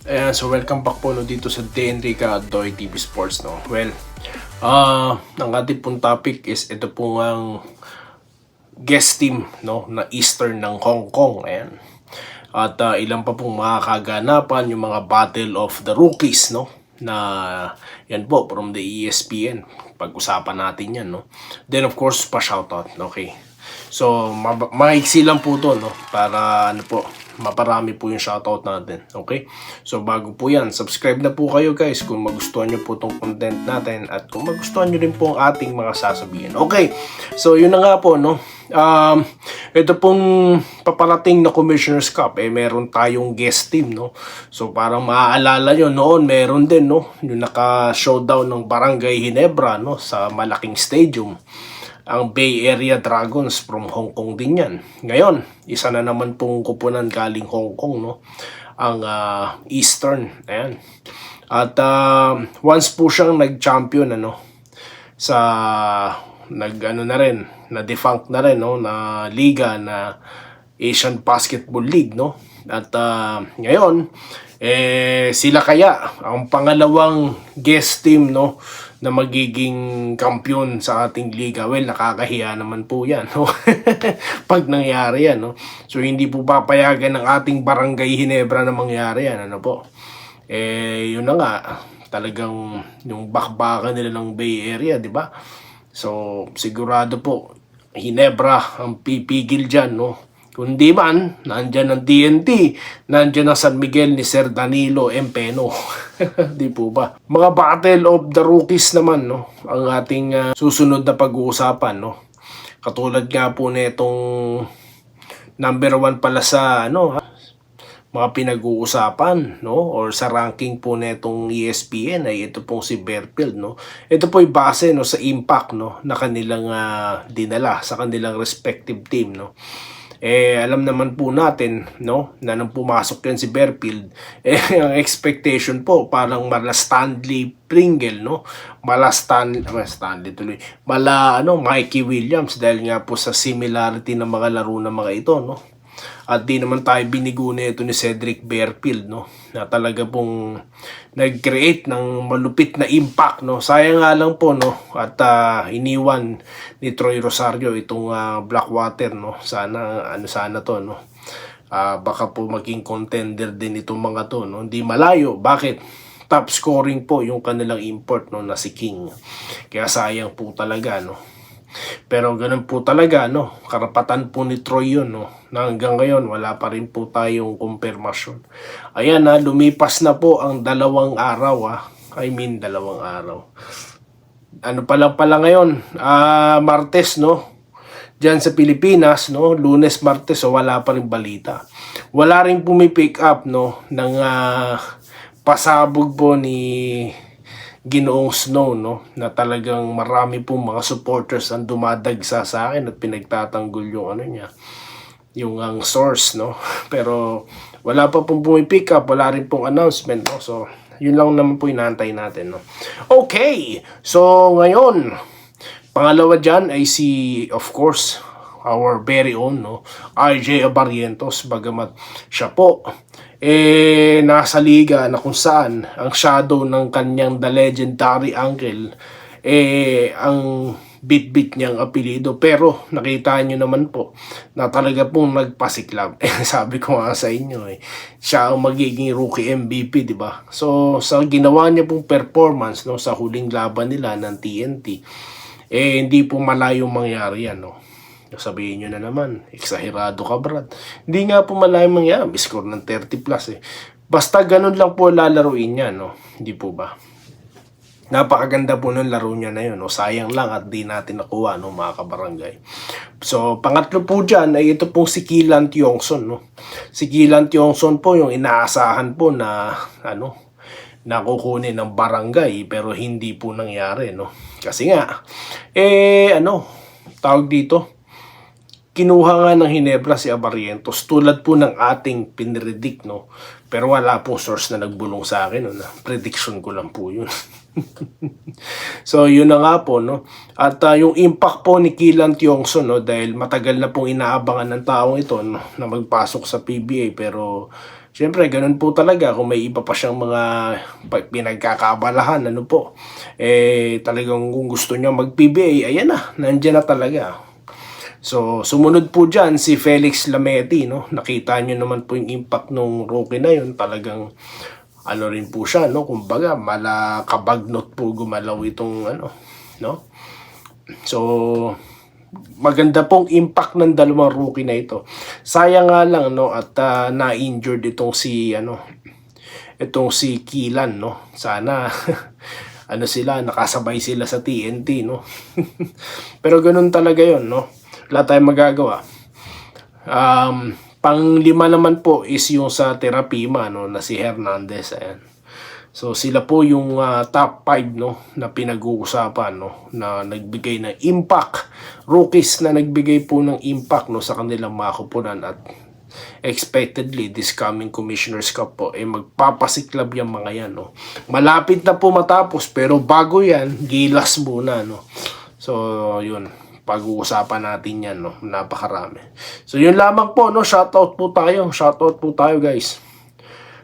Ayan, so welcome back po no, dito sa Enrica Doy TV Sports. No? Well, ang ating pong topic is ito pong ang guest team no, na Eastern ng Hong Kong. Ayan. At ilan pa pong makakaganapan yung mga Battle of the Rookies, no? Na yan po, from the ESPN. Pag-usapan natin yan, no? Then of course, pa-shoutout, okay? So, maiksi lang po to, no? Para ano po, maparami po yung shoutout natin. Okay? So, bago po yan, subscribe na po kayo guys kung magustuhan nyo po tong content natin at kung magustuhan nyo rin po ang ating mga sasabihin. Okay? So, yun na nga po, no? Ito pong paparating na Commissioner's Cup, meron tayong guest team, no? So, parang maaalala nyo, noon meron din, no? Yung naka-showdown ng Barangay Ginebra, no? Sa malaking stadium. Ang Bay Area Dragons from Hong Kong din yan. Ngayon, isa na naman pong kupunan galing Hong Kong, no? Ang Eastern. Ayan. At once po siyang nag-champion, ano, sa nag-ano na rin, na-defunct na rin, no? Na liga na Asian Basketball League, no? At ngayon, sila kaya ang pangalawang guest team, no, na magiging kampiyon sa ating liga. Well, nakakahiya naman po yan, no? Pag nangyari yan, no? So, hindi po papayagan ng ating Barangay Ginebra na mangyari yan, ano po? Yun na nga, talagang yung bakbakan nila ng Bay Area, di ba? So, sigurado po, Ginebra ang pipigil dyan, no? Kundi man, nandyan ang TNT, nandyan ang San Miguel ni Sir Danilo Empeno. Di po ba? Mga Battle of the Rookies naman, no? Ang ating susunod na pag-uusapan, no? Katulad nga po nitong number 1 pala sa, ano, mga pinag-uusapan, no? Or sa ranking po nitong ESPN ay ito pong si Berfield, no? Ito po ay base, no, sa impact, no, na kanilang dinala sa kanilang respective team, no? Alam naman po natin, no, na nang pumasok yan si Berfield, ang expectation po parang mala Stanley Pringle, no, Stanley tuloy, Mikey Williams, dahil nga po sa similarity ng mga laro ng mga ito, no. At di naman tayo binigo nito ni Cedric Berfield, no, na talaga pong nag-create ng malupit na impact, no. Sayang nga lang po, no, at iniwan ni Troy Rosario itong Blackwater, no. Sana to, no. Baka po maging contender din itong mga to, no. Hindi malayo. Bakit? Top scoring po yung kanilang import, no, na si King. Kaya sayang po talaga, no. Pero ganun po talaga, no. Karapatan po ni Troy yun, no, na hanggang ngayon wala pa rin po tayong kumpirmasyon. Ayan, lumipas na po ang 2 araw, 2 araw. Ano pa lang pala ngayon, Martes, no, diyan sa Pilipinas, no, Lunes, Martes, so wala pa rin balita. Wala rin pumipick up, no, ng pasabog po ni Ginoong Snow, no, na talagang marami pong mga supporters ang dumadagsa sa akin at pinagtatanggol yung ano niya, yung ang source, no. Pero wala pa pong pumipick up, wala rin pong announcement, no. So yun lang naman po inaantay natin, no. Okay, so ngayon pangalawa dyan ay si, of course, our very own, no, RJ Abarientos. Bagamat siya po nasa liga na kung saan ang shadow ng kanyang the legendary uncle ang bit-bit niyang apelido, pero nakita nyo naman po na talaga pong nagpasiklab. Sabi ko nga sa inyo, siya ang magiging rookie MVP, di ba? So sa ginawa niya pong performance, no, sa huling laban nila ng TNT, hindi po malayong mangyari yan, no. Sabihin nyo na naman, eksahirado ka, Brad. Hindi nga po malayong mangyari, score ng 30 plus Basta ganun lang po lalaruin niya, no. Hindi po ba? Napakaganda po ng laro niya na yun, no. Sayang lang at di natin nakuha, no, mga kabarangay. So, pangatlo po dyan ay ito pong si Kilan Tiongson, no. Si Kilan Tiongson po yung inaasahan po na, nakukunin ng barangay, pero hindi po nangyari, no. Kasi nga, tawag dito, kinuha nga ng Ginebra si Abarientos tulad po ng ating pinredict, no. Pero wala pong source na nagbulong sa akin, no, na prediction ko lang po yun. So yun na nga po, no. At yung impact po ni Kilan Tiongson, no, dahil matagal na pong inaabangan ng taong ito, no, na magpasok sa PBA, pero Siyempre, ganun po talaga kung may iba pa siyang mga pinagkakabalahan, ano po. Talagang kung gusto niya mag-PBA, ayan na, nandiyan na talaga. So, sumunod po dyan si Felix Lameti, no? Nakita nyo naman po yung impact nung rookie na yun. Talagang, ano rin po siya, no? Kumbaga, malakabagnot po gumalaw itong, ano, no? So, maganda pong impact ng dalawang rookie na ito. Sayang nga lang, no? At na-injured itong si Kilan, no? Sana, ano sila, nakasabay sila sa TNT, no? Pero ganun talaga yon, no? Wala tayong magagawa. Pang-lima naman po is yung sa Terapima, no, na si Hernandez. Ayan. So sila po yung top 5, no, na pinag-uusapan, no, na nagbigay ng impact. Rookies na nagbigay po ng impact, no, sa kanilang mga kupunan. At expectedly this coming Commissioner's Cup po magpapasiklab yung mga yan, no. Malapit na po matapos, pero bago yan, gilas muna, no. So yun, pag-uusapan natin yan, no? Napakarami. So yun lamang po, no? Shoutout po tayo guys.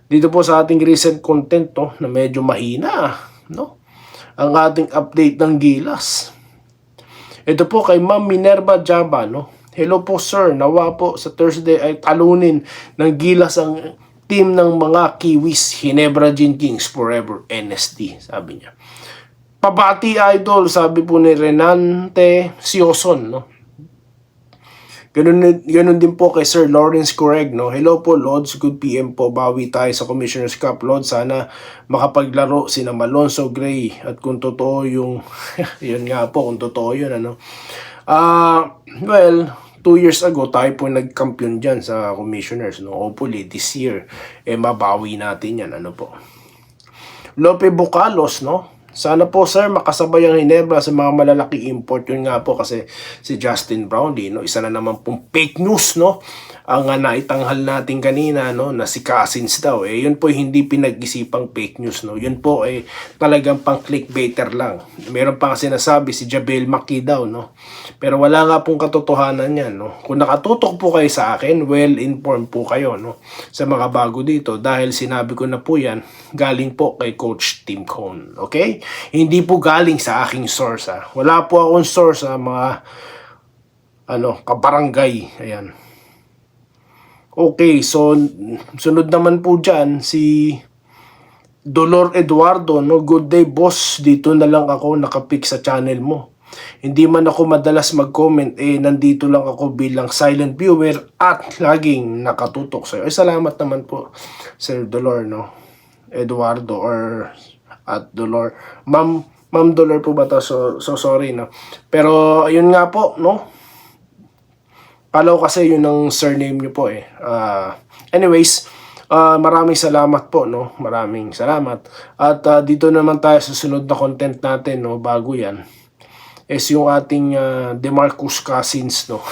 Dito po sa ating recent content, no? Na medyo mahina, no? Ang ating update ng Gilas. Ito po kay Ma'am Minerva Jaba, no? Hello po sir, nawa po sa Thursday ay talunin ng Gilas ang team ng mga Kiwis, Ginebra Gin Kings forever NSD, sabi niya. Pabati idol, sabi po ni Renante Sioson, no? Ganun din po kay Sir Lawrence Correg, no? Hello po, Lods. Good PM po. Bawi tayo sa Commissioner's Cup, Lods. Sana makapaglaro sina Malonzo Gray. At kung totoo yung... yun nga po, kung totoo yun, ano? Well, 2 years ago, tayo po nag-champion dyan sa Commissioners, no? Hopefully, this year, mabawi natin yan, ano po. Lope Bucalos, no? Sana po sir makasabay ang Ginebra sa mga malalaki import. Yun nga po kasi si Justin Brownlee, no, isa na naman pong fake news, no, ang naitanghal natin kanina, no, na si Cousins daw. Yun po hindi pinag-isipang fake news, no. Yun po talagang pang clickbaiter lang. Meron pa kasi nasabi si Jabel Maki daw, no. Pero wala nga pong katotohanan yan, no. Kung nakatutok po kayo sa akin, well informed po kayo, no, sa mga bago dito dahil sinabi ko na po yan galing po kay Coach Tim Cone. Okay? Hindi po galing sa aking source. Wala po akong source sa mga kabarangay. Ayan. Okay, so sunod naman po dyan si Dolor Eduardo, no? Good day boss, dito na lang ako nakapik sa channel mo. Hindi man ako madalas mag-comment, nandito lang ako bilang silent viewer at laging nakatutok sa'yo. Salamat naman po Sir Dolor, no? Eduardo or at Dolor. Ma'am Dolor po ba to? So sorry, no? Pero ayun nga po, no? Kala ko kasi yun ang surname nyo po anyways, maraming salamat po, no? Maraming salamat. At dito naman tayo sa sunod na content natin, no? Bago yan is yung ating DeMarcus Cousins, no?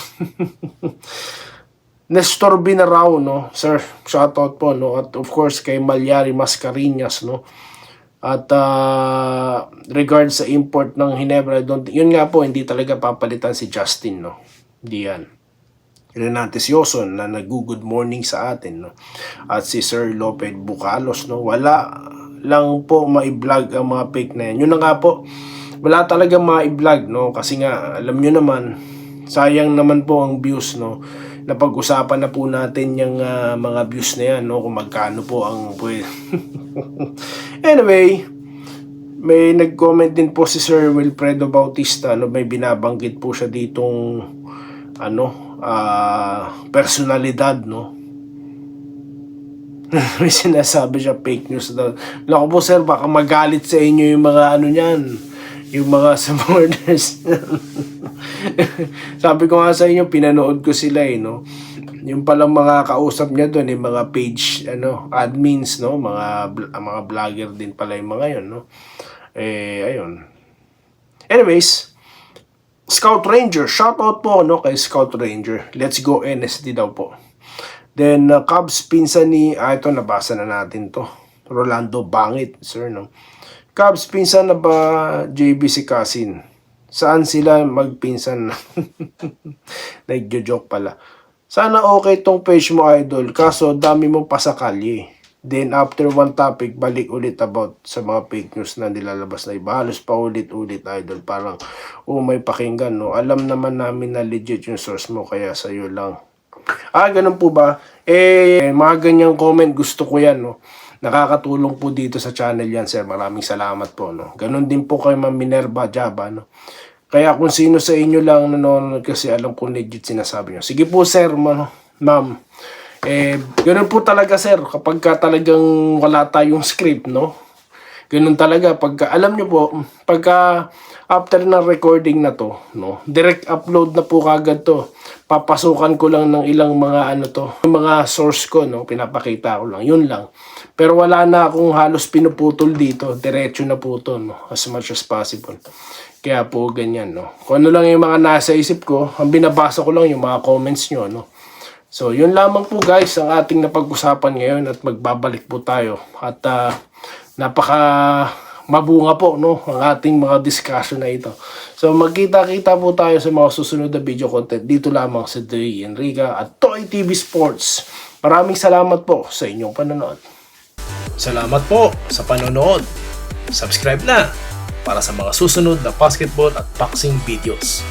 Nestor Binarao, no? Sir, shoutout po, no? At of course kay Malyari Mascareñas, no? At regards sa import ng Ginebra, yun nga po, hindi talaga papalitan si Justin, no? Hindi yan. Renante Sioson na nag-good morning sa atin, no? At si Sir Lopez Bucalos, no? Wala lang po ma-vlog ang mga fake na yan. Yun na nga po, wala talaga ma-vlog, no? Kasi nga, alam nyo naman, sayang naman po ang views, no? Napag-usapan na po natin yung mga views na yan, no? Kung magkano po ang Anyway, may nag-comment din po si Sir Wilfredo Bautista, no? May binabanggit po siya ditong personalidad, no? May sinasabi siya fake news daw. Naku po sir, baka magalit sa inyo yung mga niyan, yung mga supporters. Sabi ko nga sa inyo, pinanood ko sila, no? Yung palang mga kausap niya doon, yung mga page admins, no, mga vlogger din pala yung mga yun, no. Ayun. Anyways, Scout Ranger, shoutout po, no, kay Scout Ranger. Let's go NSD daw po. Then Cubs pinsan ni ito nabasa na natin to. Rolando Bangit, sir, no. Cubs pinsan na ba JB si Cousin? Saan sila magpinsan? Nagjo-joke pala. Sana okay tong page mo, idol. Kaso, dami mong pasakali. Then, after one topic, balik ulit about sa mga fake news na nilalabas na iba. Halos pa ulit-ulit, idol. Parang, may pakinggan, no? Alam naman namin na legit yung source mo, kaya sa'yo lang. Ganun po ba? Mga ganyang comment, gusto ko yan, no? Nakakatulong po dito sa channel yan, sir. Maraming salamat po, no? Ganun din po kay Ma'am Minerva Jaba, no? Kaya kung sino sa inyo lang nanonood kasi alam kong legit sinasabi nyo. Sige po, sir, ma'am. Ganun po talaga, sir. Kapag ka talagang wala tayong script, no? Ganun talaga. Pagka, alam nyo po, pagka after ng recording na to, no? Direct upload na po kagad to. Papasukan ko lang ng ilang mga mga source ko, no? Pinapakita ko lang. Yun lang. Pero wala na akong halos pinuputol dito. Diretso na po to, no? As much as possible. Kaya po ganyan, no? Kung ano lang yung mga nasa isip ko, ang binabasa ko lang yung mga comments nyo, no? So, yun lamang po guys ang ating napag-usapan ngayon at magbabalik po tayo. At napaka mabunga po, no, ang ating mga discussion na ito. So, magkita-kita po tayo sa mga susunod na video content dito lamang sa Dre Enrica at Toy TV Sports. Maraming salamat po sa inyong panonood. Salamat po sa panonood. Subscribe na para sa mga susunod na basketball at boxing videos.